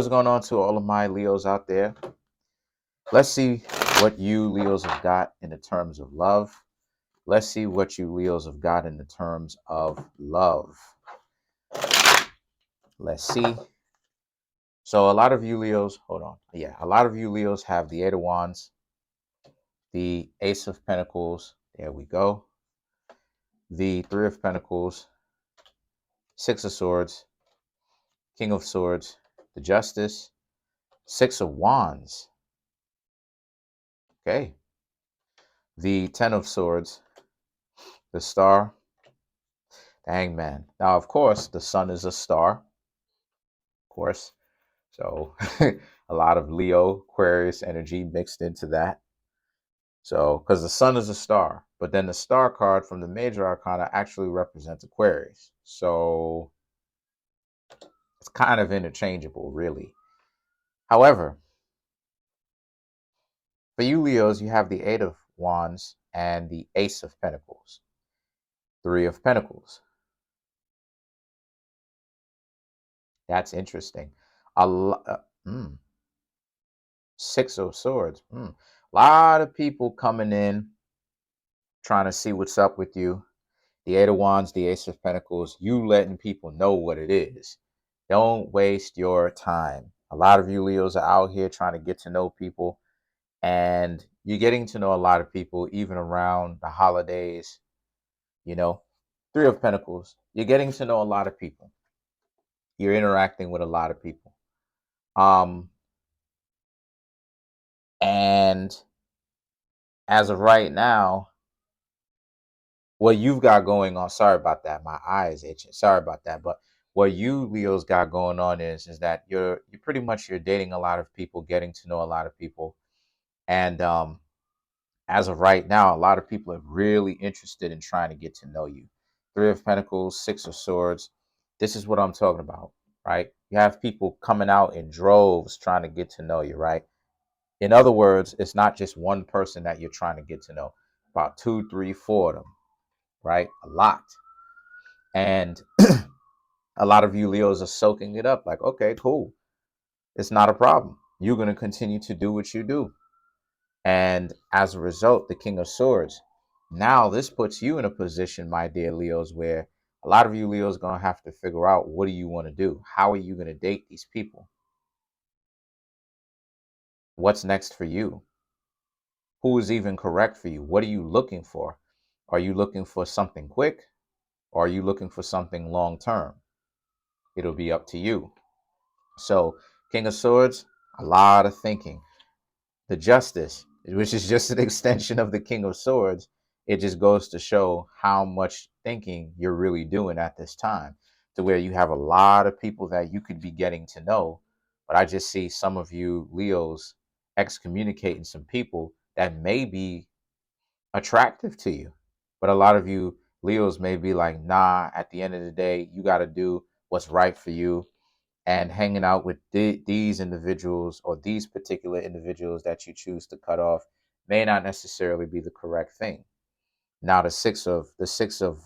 What's going on to all of my Leos out there? Let's see what you Leos have got in the terms of love. Let's see what you Leos have got in the terms of love. Let's see. So a lot of you Leos, hold on. Yeah, a lot of you Leos have the Eight of Wands, the Ace of Pentacles. There we go. The Three of Pentacles, Six of Swords, King of Swords, the Justice, Six of Wands. Okay. The Ten of Swords, the Star, the Hangman. Now, of course, the Sun is a star, of course. So a lot of Leo, Aquarius energy mixed into that. So, because the Sun is a star, but then the star card from the major arcana actually represents Aquarius. So it's kind of interchangeable, really. However, for you Leos, you have the Eight of Wands and the Ace of Pentacles, Three of Pentacles. That's interesting. Six of Swords. A lot of people coming in trying to see what's up with you. The Eight of Wands, the Ace of Pentacles, you letting people know what it is. Don't waste your time. A lot of you Leos are out here trying to get to know people, and you're getting to know a lot of people even around the holidays. You know, Three of Pentacles, you're getting to know a lot of people. You're interacting with a lot of people. And as of right now, what you've got going on, sorry about that, my eye is itching, sorry about that, but what you Leos got going on is that you're pretty much you're dating a lot of people, getting to know a lot of people, and as of right now, a lot of people are really interested in trying to get to know you. Three of Pentacles, Six of Swords, this is what I'm talking about, right? You have people coming out in droves trying to get to know you, right? In other words, it's not just one person that you're trying to get to know, about two, three, four of them, right? A lot. And a lot of you Leos are soaking it up like, okay, cool. It's not a problem. You're going to continue to do what you do. And as a result, the King of Swords. Now, this puts you in a position, my dear Leos, where a lot of you Leos are going to have to figure out, what do you want to do? How are you going to date these people? What's next for you? Who is even correct for you? What are you looking for? Are you looking for something quick? Or are you looking for something long term? It'll be up to you. So, King of Swords, a lot of thinking. The Justice, which is just an extension of the King of Swords, it just goes to show how much thinking you're really doing at this time, to where you have a lot of people that you could be getting to know. But I just see some of you Leos excommunicating some people that may be attractive to you. But a lot of you Leos may be like, nah, at the end of the day, you got to do what's right for you. And hanging out with these individuals, or these particular individuals that you choose to cut off, may not necessarily be the correct thing. Now, the Six of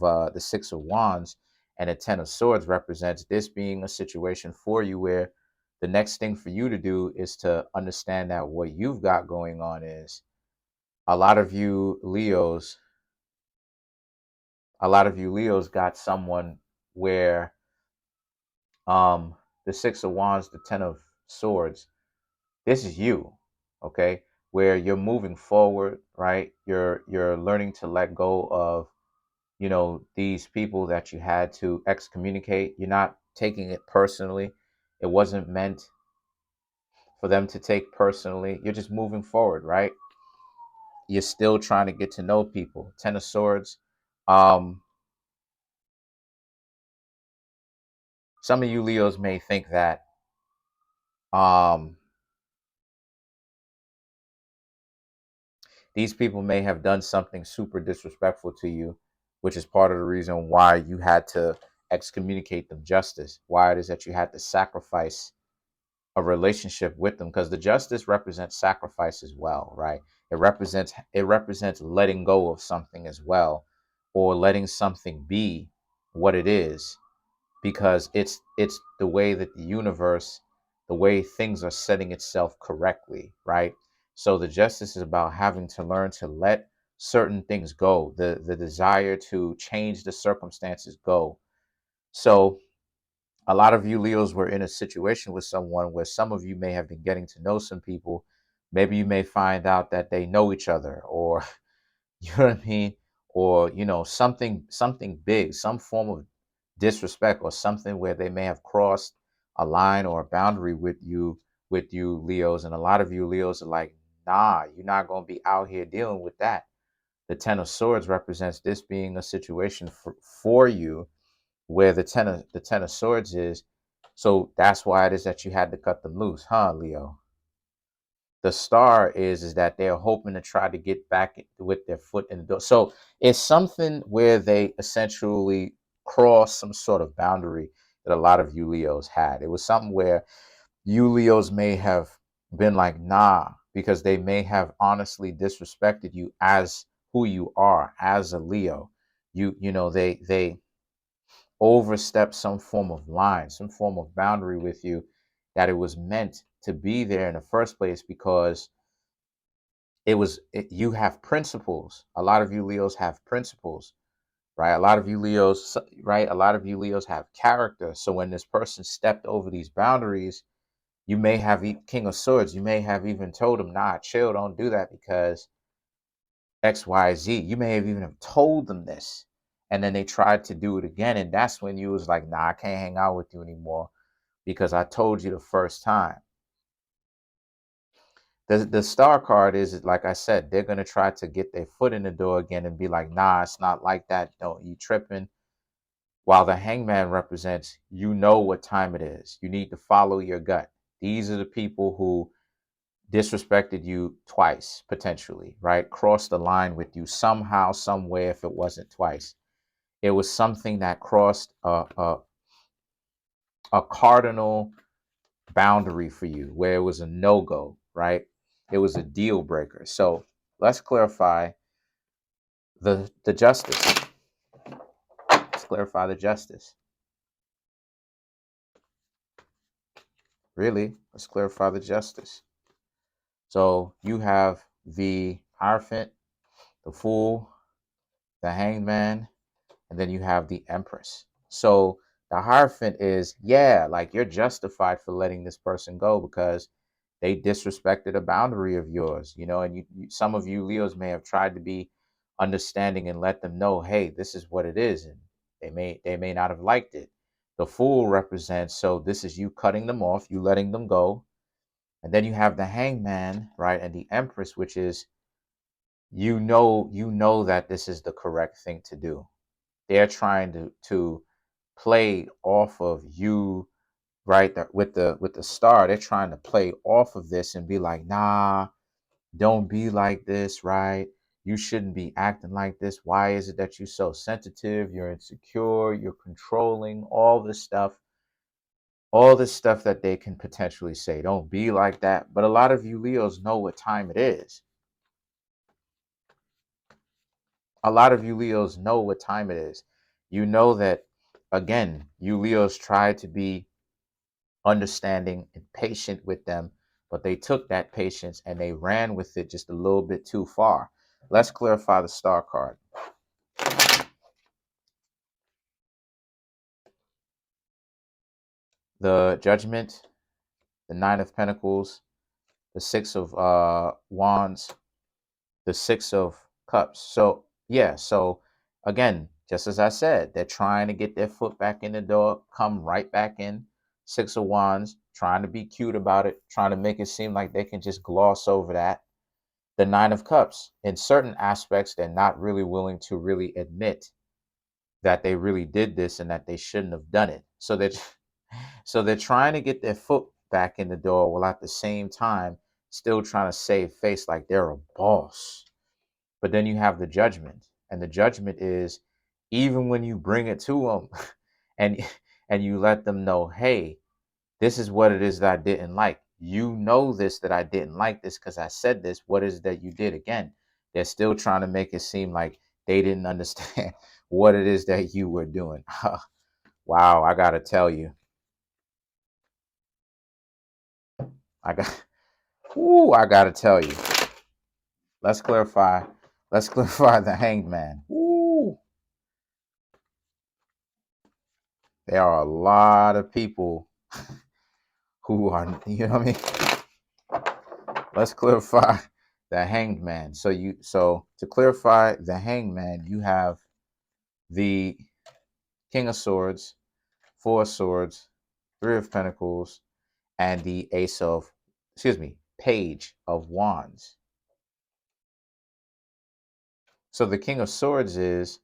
Wands and the Ten of Swords represents this being a situation for you where the next thing for you to do is to understand that what you've got going on is a lot of you Leos, got someone where the Six of Wands, the Ten of Swords, this is you, okay, where you're moving forward, right? You're learning to let go of, these people that you had to excommunicate. You're not taking it personally. It wasn't meant for them to take personally. You're just moving forward, right? You're still trying to get to know people. Ten of Swords. um some of you Leos may think that um these people may have done something super disrespectful to you, which is part of the reason why you had to excommunicate them. Justice, why it is that you had to sacrifice a relationship with them, because the Justice represents sacrifice as well, right? It represents letting go of something as well, or letting something be what it is, because it's the way that the universe the way things are setting itself correctly, right? So the justice is about having to learn to let certain things go, the desire to change the circumstances go. So a lot of you Leos were in a situation with someone where some of you may have been getting to know some people. Maybe you may find out that they know each other, or you know what I mean, or something big, some form of disrespect, or something where they may have crossed a line or a boundary with you Leos. And a lot of you Leos are like, nah, you're not gonna be out here dealing with that. The Ten of Swords represents this being a situation for you where the ten of swords is. So that's why it is that you had to cut them loose, huh, Leo? The star is that they're hoping to try to get back with their foot in the door. So it's something where they essentially cross some sort of boundary that a lot of you Leos had. It was something where you Leos may have been like, nah, because they may have honestly disrespected you as who you are as a Leo. They overstep some form of line, some form of boundary with you, that it was meant to be there in the first place, because you have principles. A lot of you Leos have principles, right? A lot of you Leos, right? A lot of you Leos have character. So when this person stepped over these boundaries, you may have King of Swords. You may have even told them, nah, chill, don't do that because XYZ. You may have even have told them this, and then they tried to do it again. And that's when you was like, nah, I can't hang out with you anymore because I told you the first time. The star card is, like I said, they're going to try to get their foot in the door again and be like, nah, it's not like that. Don't you tripping. While the hangman represents, you know what time it is. You need to follow your gut. These are the people who disrespected you twice, potentially, right? Crossed the line with you somehow, somewhere, if it wasn't twice. It was something that crossed a cardinal boundary for you, where it was a no-go, right? It was a deal breaker. So let's clarify the justice. Let's clarify the justice. Really, let's clarify the justice. So you have the Hierophant, the Fool, the Hangman, and then you have the Empress. So the Hierophant is, yeah, like you're justified for letting this person go because they disrespected a boundary of yours, and some of you Leos may have tried to be understanding and let them know, hey, this is what it is, and they may not have liked it. The Fool represents, so this is you cutting them off, you letting them go. And then you have the Hangman, right, and the Empress, which is, you know that this is the correct thing to do. They're trying to play off of you, right? That with the star, they're trying to play off of this and be like, nah, don't be like this, right? You shouldn't be acting like this. Why is it that you're so sensitive? You're insecure, you're controlling, all this stuff that they can potentially say. Don't be like that. But a lot of you Leos know what time it is. A lot of you Leos know what time it is. You know that, again, you Leos try to be understanding and patient with them, but they took that patience and they ran with it just a little bit too far. Let's clarify the star card. The Judgment, the Nine of Pentacles, the Six of Wands, the Six of Cups. So, yeah, so again, just as I said, they're trying to get their foot back in the door, come right back in. Six of Wands, trying to be cute about it, trying to make it seem like they can just gloss over that. The Nine of Cups, in certain aspects, they're not really willing to really admit that they really did this and that they shouldn't have done it. So they're trying to get their foot back in the door while at the same time still trying to save face like they're a boss. But then you have the Judgment, and the Judgment is, even when you bring it to them and and you let them know, hey, this is what it is that I didn't like. You know this, that I didn't like this because I said this. What is it that you did? Again, they're still trying to make it seem like they didn't understand what it is that you were doing. Wow, I gotta tell you, I got, ooh, I gotta tell you. Let's clarify. Let's clarify the Hanged Man. Ooh, there are a lot of people who are, you know what I mean? Let's clarify the Hanged Man. So to clarify the Hanged Man, you have the King of Swords, Four of Swords, Three of Pentacles, and the Page of Wands. So the King of Swords is,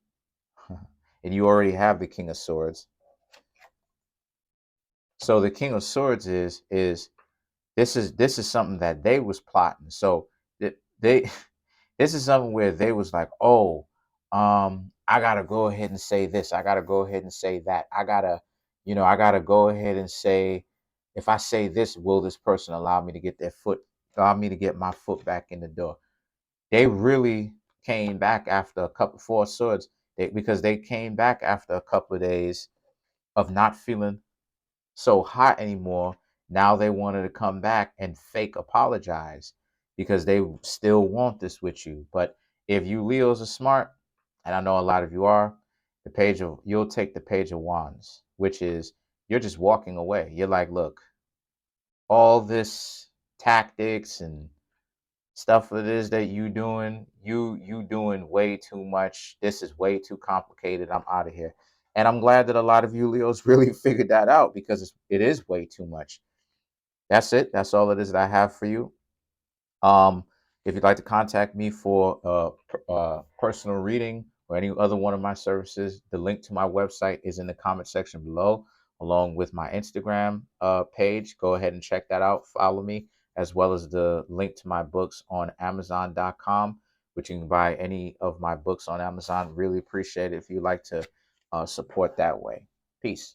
and you already have the King of Swords. So the King of Swords is this is something that they was plotting. So they this is something where they was like, oh, I gotta go ahead and say this. I gotta go ahead and say that. I gotta go ahead and say, if I say this, will this person allow me to get my foot back in the door? They really came back after a couple Four Swords, because they came back after a couple of days of not feeling so hot anymore. Now they wanted to come back and fake apologize because they still want this with you. But if you Leos are smart, and I know a lot of you are, you'll take the Page of Wands, which is, you're just walking away. You're like, look, all this tactics and stuff it is that you doing way too much. This is way too complicated. I'm out of here. And I'm glad that a lot of you Leos really figured that out, because it is way too much. That's it. That's all it is that I have for you. If you'd like to contact me for personal reading or any other one of my services, the link to my website is in the comment section below, along with my Instagram page. Go ahead and check that out. Follow me, as well as the link to my books on Amazon.com, which you can buy any of my books on Amazon. Really appreciate it if you'd like to support that way. Peace.